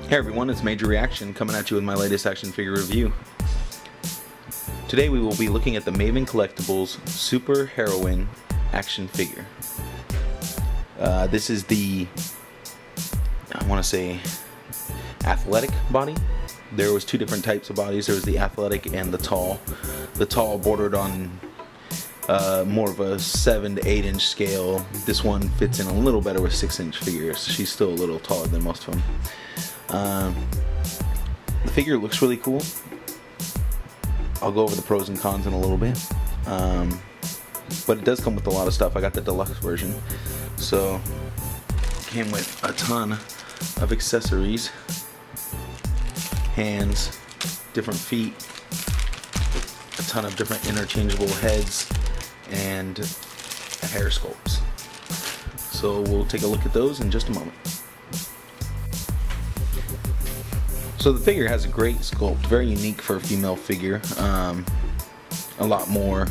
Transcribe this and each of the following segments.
Hey everyone, it's Major Reaction coming at you with my latest action figure review. Today we will be looking at the Maven Collectibles Superheroine action figure. This is the, I want to say, athletic body. There was two different types of bodies. There was the athletic and the tall. The tall bordered on more of a 7 to 8 inch scale. This one fits in a little better with 6-inch figures. She's still a little taller than most of them. The figure looks really cool. I'll go over the pros and cons in a little bit, but it does come with a lot of stuff. I got the deluxe version, so it came with a ton of accessories, hands, different feet, a ton of different interchangeable heads, and hair sculpts. So we'll take a look at those in just a moment. So the figure has a great sculpt, very unique for a female figure, a lot more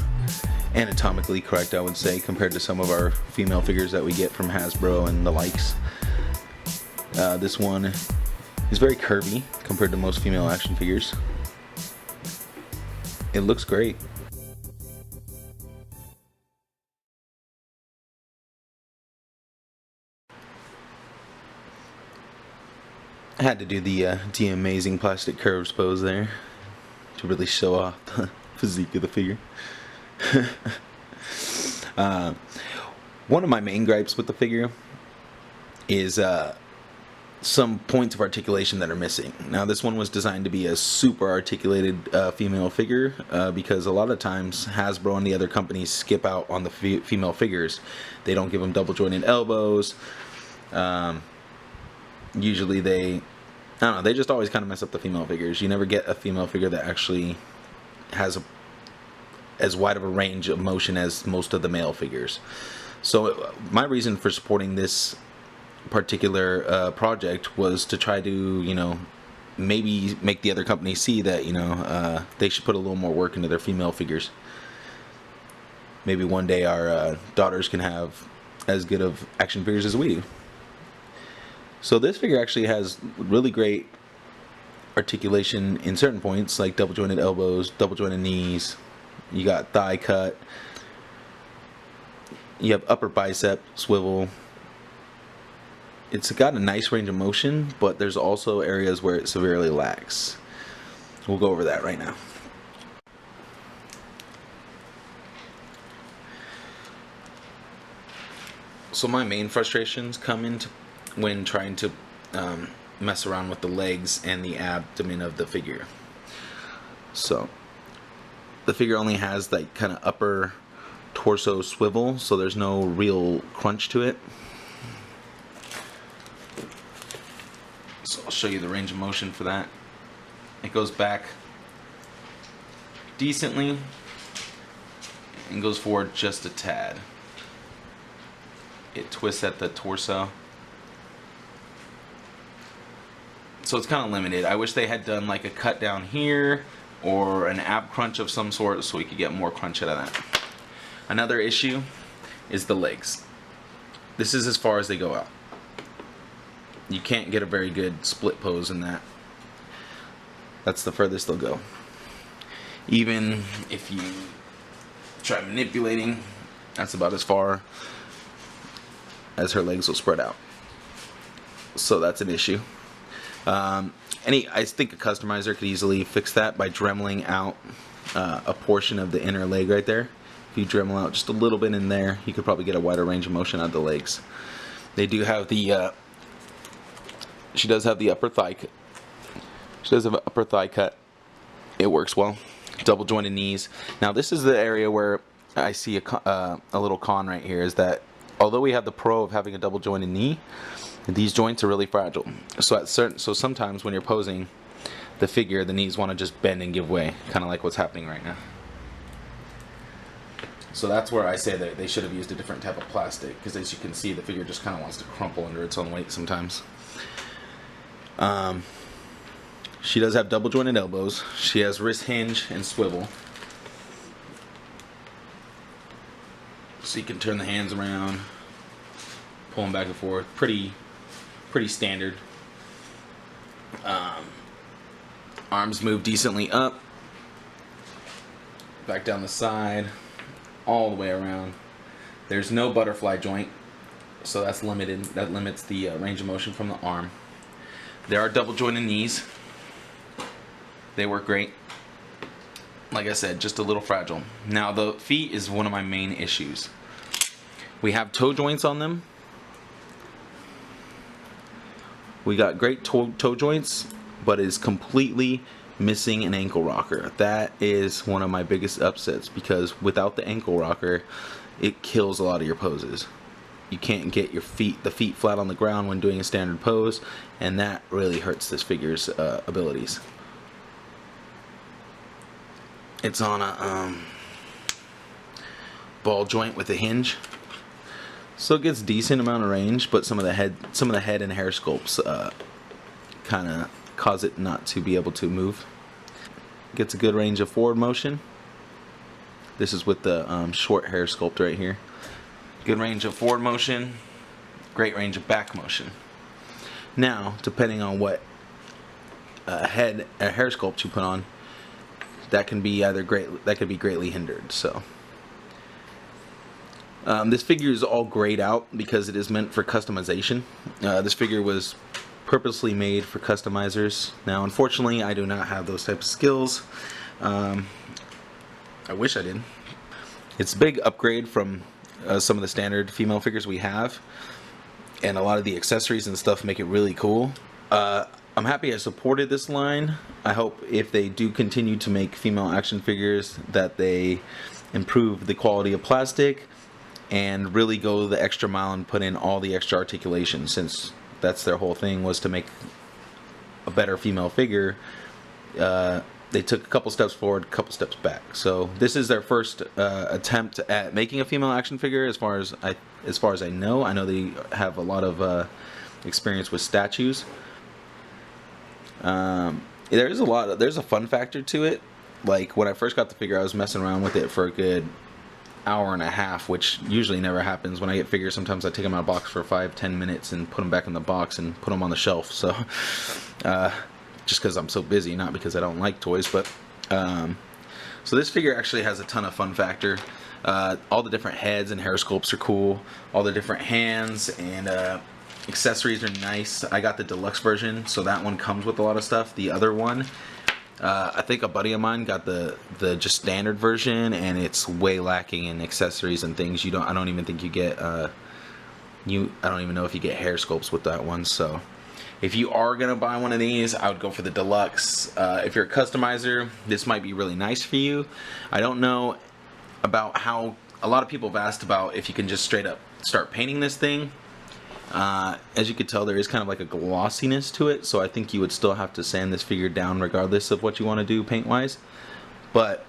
anatomically correct, I would say, compared to some of our female figures that we get from Hasbro and the likes. This one is very curvy compared to most female action figures. It looks great. I had to do the amazing plastic curves pose there to really show off the physique of the figure. One of my main gripes with the figure is some points of articulation that are missing. Now this one was designed to be a super articulated female figure because a lot of times Hasbro and the other companies skip out on the female figures. They don't give them double jointed elbows. Usually they just always kind of mess up the female figures. You never get a female figure that actually has as wide of a range of motion as most of the male figures. So my reason for supporting this particular project was to try to, maybe make the other companies see that, they should put a little more work into their female figures. Maybe one day our daughters can have as good of action figures as we do. So this figure actually has really great articulation in certain points, like double jointed elbows, double jointed knees. You got thigh cut. You have upper bicep swivel. It's got a nice range of motion, but there's also areas where it severely lacks. We'll go over that right now. So my main frustrations come into when trying to mess around with the legs and the abdomen of the figure. So the figure only has like kind of upper torso swivel, so there's no real crunch to it. So I'll show you the range of motion for that. It goes back decently and goes forward just a tad. It twists at the torso. So it's kind of limited. I wish they had done like a cut down here or an ab crunch of some sort so we could get more crunch out of that. Another issue is the legs. This is as far as they go out. You can't get a very good split pose in that. That's the furthest they'll go. Even if you try manipulating, that's about as far as her legs will spread out. So that's an issue. I think a customizer could easily fix that by dremeling out a portion of the inner leg right there. If you dremel out just a little bit in there, you could probably get a wider range of motion out of the legs. They do have the she does have the upper thigh cut. She does have an upper thigh cut. It works well. Double jointed knees. Now this is the area where I see a little con right here, is that although we have the pro of having a double jointed knee, these joints are really fragile. So sometimes when you're posing the figure, the knees want to just bend and give way, kind of like what's happening right now. So that's where I say that they should have used a different type of plastic, because as you can see, the figure just kind of wants to crumple under its own weight sometimes. She does have double jointed elbows. She has wrist hinge and swivel. So you can turn the hands around, pull them back and forth. Pretty pretty standard. Arms move decently up, back down the side, all the way around. There's no butterfly joint, so that's limited. That limits the range of motion from the arm. There are double jointed knees. They work great. Like I said, just a little fragile. Now the feet is one of my main issues. We have toe joints on them. We got great toe joints, but is completely missing an ankle rocker. That is one of my biggest upsets, because without the ankle rocker, it kills a lot of your poses. You can't get the feet flat on the ground when doing a standard pose, and that really hurts this figure's abilities. It's on a ball joint with a hinge, so it gets decent amount of range, but some of the head and hair sculpts kind of cause it not to be able to move. Gets a good range of forward motion. This is with the short hair sculpt right here. Good range of forward motion, great range of back motion. Now, depending on what hair sculpt you put on, that can be greatly hindered. So this figure is all grayed out because it is meant for customization. This figure was purposely made for customizers. Now, unfortunately, I do not have those types of skills. I wish I did. It's a big upgrade from some of the standard female figures we have, and a lot of the accessories and stuff make it really cool. I'm happy I supported this line. I hope if they do continue to make female action figures that they improve the quality of plastic and really go the extra mile and put in all the extra articulation, since that's their whole thing, was to make a better female figure. They took a couple steps forward, a couple steps back. So this is their first attempt at making a female action figure, as far as I know. I know they have a lot of experience with statues. There's a fun factor to it. Like, when I first got the figure, I was messing around with it for a good hour and a half, which usually never happens. When I get figures, sometimes I take them out of the box for 5-10 minutes and put them back in the box and put them on the shelf. So just because I'm so busy, not because I don't like toys. But so this figure actually has a ton of fun factor. All the different heads and hair sculpts are cool. All the different hands and accessories are nice. I got the deluxe version, so that one comes with a lot of stuff. The other one, I think a buddy of mine got the just standard version, and it's way lacking in accessories and things. I don't even think you get I don't even know if you get hair sculpts with that one. So if you are gonna buy one of these, I would go for the deluxe. If you're a customizer, this might be really nice for you. I don't know about how a lot of people have asked about if you can just straight up start painting this thing. As you could tell, there is kind of like a glossiness to it, so I think you would still have to sand this figure down regardless of what you want to do paint wise. But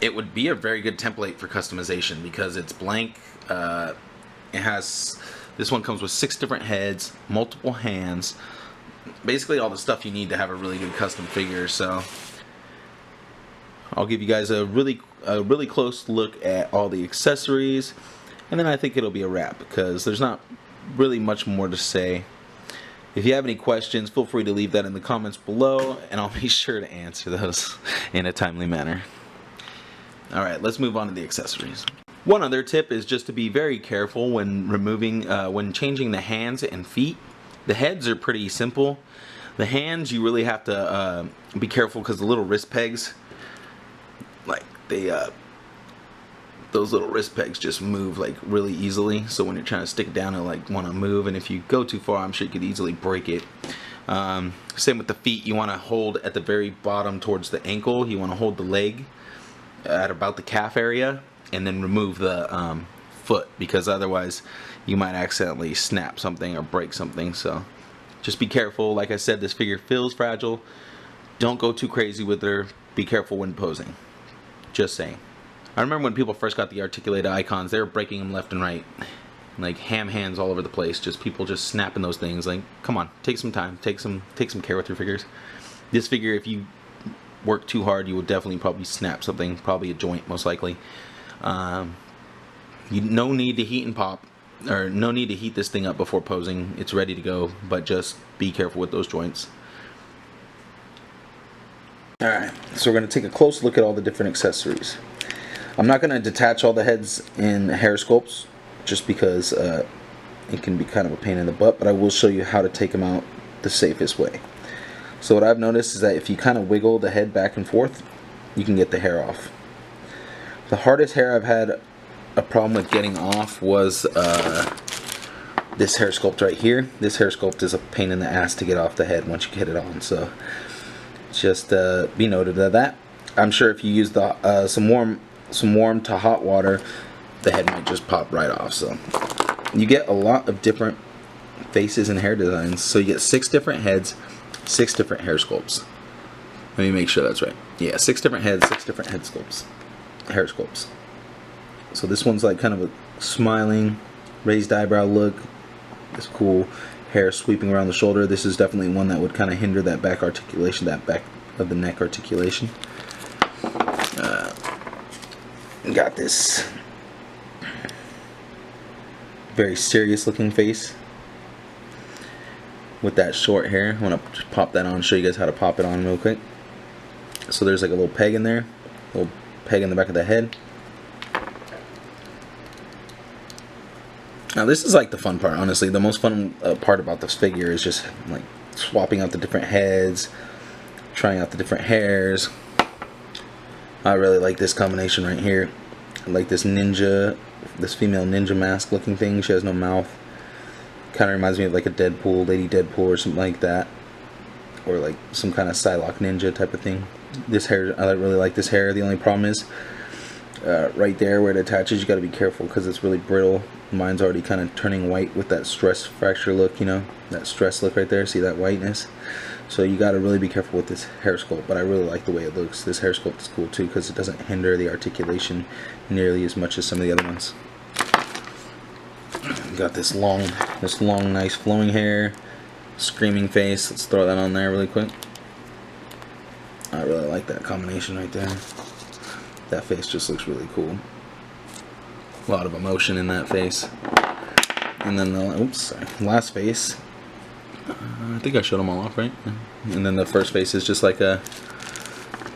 it would be a very good template for customization because it's blank. This one comes with 6 different heads, multiple hands, basically all the stuff you need to have a really good custom figure. So I'll give you guys a really close look at all the accessories, and then I think it'll be a wrap, because there's not really much more to say. If you have any questions, feel free to leave that in the comments below, and I'll be sure to answer those in a timely manner. Alright, let's move on to the accessories. One other tip is just to be very careful when when changing the hands and feet. The heads are pretty simple. The hands, you really have to be careful, because the little wrist pegs, like those little wrist pegs just move like really easily. So when you're trying to stick it down, it like want to move, and if you go too far, I'm sure you could easily break it. Same with the feet. You want to hold at the very bottom towards the ankle. You want to hold the leg at about the calf area, and then remove the foot, because otherwise you might accidentally snap something or break something. So just be careful. Like I said, this figure feels fragile. Don't go too crazy with her. Be careful when posing. Just saying. I remember when people first got the articulated icons, they were breaking them left and right, like ham hands all over the place. Just people just snapping those things. Like, come on, take some time, take some care with your figures. This figure, if you work too hard, you will definitely probably snap something, probably a joint most likely. No need to heat and pop. or no need to heat this thing up before posing. It's ready to go, but just be careful with those joints. Alright, so we're going to take a close look at all the different accessories. I'm not going to detach all the heads in hair sculpts, just because it can be kind of a pain in the butt, but I will show you how to take them out the safest way. So what I've noticed is that if you kind of wiggle the head back and forth, you can get the hair off. The hardest hair I've had a problem with getting off was this hair sculpt right here. This hair sculpt is a pain in the ass to get off the head once you get it on, so just be noted of that. I'm sure if you use the some warm to hot water, the head might just pop right off. So you get a lot of different faces and hair designs. So you get 6 different heads, 6 different hair sculpts. Let me make sure that's right. Yeah, 6 different heads, 6 different hair sculpts. So this one's like kind of a smiling, raised eyebrow look. It's cool. Hair sweeping around the shoulder. This is definitely one that would kind of hinder that back articulation, that back of the neck articulation. Got this very serious looking face with that short hair. I want to pop that on, show you guys how to pop it on real quick. So there's like a little peg in there, a little peg in the back of the head. Now this is like the fun part, honestly. The most fun part about this figure is just like swapping out the different heads, trying out the different hairs. I really like this combination right here. I like this ninja, this female ninja mask looking thing. She has no mouth. Kind of reminds me of like a Deadpool, Lady Deadpool or something like that. Or like some kind of Psylocke ninja type of thing. This hair, I really like this hair. The only problem is right there where it attaches, you got to be careful because it's really brittle. Mine's already kind of turning white with that stress fracture look, you know, that stress look right there. See that whiteness? So you got to really be careful with this hair sculpt, but I really like the way it looks. This hair sculpt is cool too because it doesn't hinder the articulation nearly as much as some of the other ones. Got this long, nice flowing hair, screaming face. Let's throw that on there really quick. I really like that combination right there. That face just looks really cool. A lot of emotion in that face. And then the last face. I think I showed them all off, right? And then the first face is just like a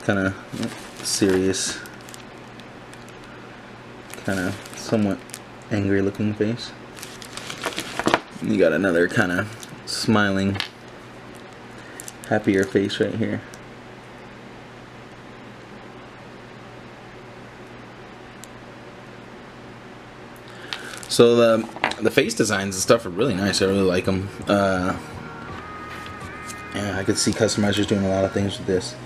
kind of serious, kind of somewhat angry looking face. And you got another kind of smiling, happier face right here. So the face designs and stuff are really nice. I really like them. Yeah, I could see customizers doing a lot of things with this.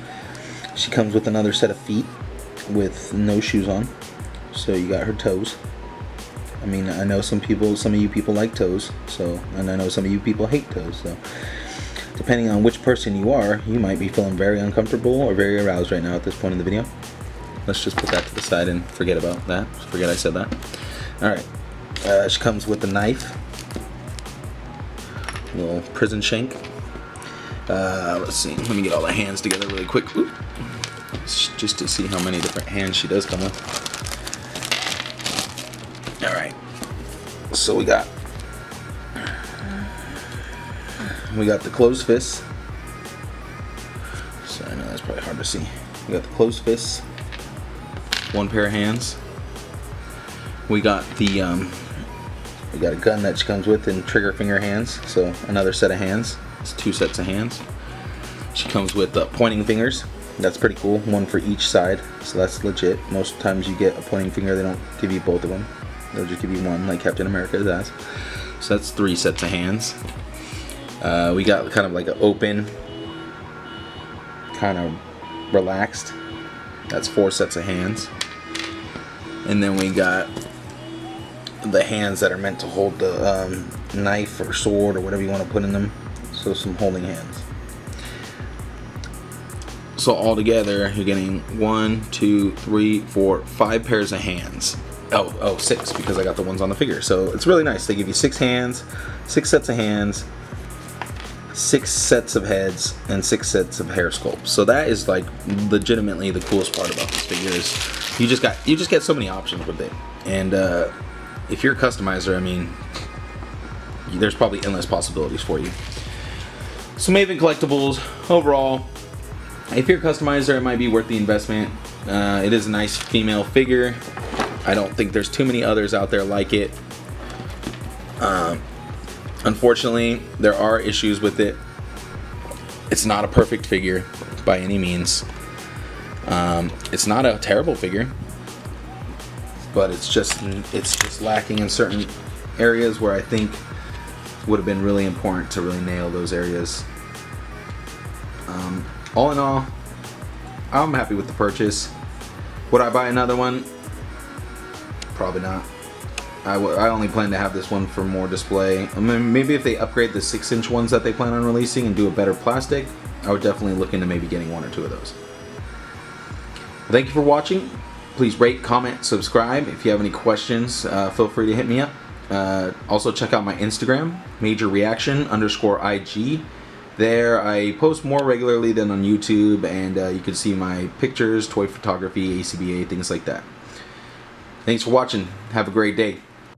She comes with another set of feet with no shoes on, so you got her toes. I mean, I know some of you people like toes, so, and I know some of you people hate toes. So, depending on which person you are, you might be feeling very uncomfortable or very aroused right now at this point in the video. Let's just put that to the side and forget about that. Forget I said that. All right. She comes with a knife, a little prison shank. Let's see, let me get all the hands together really quick. Ooh. Just to see how many different hands she does come with. Alright, so we got the closed fists. So I know that's probably hard to see. We got the closed fists, one pair of hands. We got we got a gun that she comes with in trigger finger hands, so another set of hands. It's 2 sets of hands. She comes with pointing fingers. That's pretty cool. One for each side, so that's legit. Most times you get a pointing finger, they don't give you both of them. They'll just give you one, like Captain America does. So that's 3 sets of hands. We got kind of like an open, kind of relaxed. That's 4 sets of hands. And then we got the hands that are meant to hold the knife or sword or whatever you want to put in them. So some holding hands. So all together you're getting 1, 2, 3, 4, 5 pairs of hands. Oh, 6 because I got the ones on the figure. So it's really nice. They give you 6 hands, 6 sets of hands, 6 sets of heads, and 6 sets of hair sculpts. So that is like legitimately the coolest part about this figure is you just get so many options with it. And if you're a customizer, I mean, there's probably endless possibilities for you. So Maven Collectibles, overall, if you're a customizer, it might be worth the investment. It is a nice female figure. I don't think there's too many others out there like it. Unfortunately, there are issues with it. It's not a perfect figure by any means. It's not a terrible figure, but it's just lacking in certain areas where I think would have been really important to really nail those areas. All in all, I'm happy with the purchase. Would I buy another one? Probably not. I only plan to have this one for more display. I mean, maybe if they upgrade the 6-inch ones that they plan on releasing and do a better plastic, I would definitely look into maybe getting 1 or 2 of those. Well, thank you for watching. Please rate, comment, subscribe. If you have any questions, feel free to hit me up. Also check out my Instagram, majorreaction_IG. There I post more regularly than on YouTube, and you can see my pictures, toy photography, ACBA, things like that. Thanks for watching. Have a great day.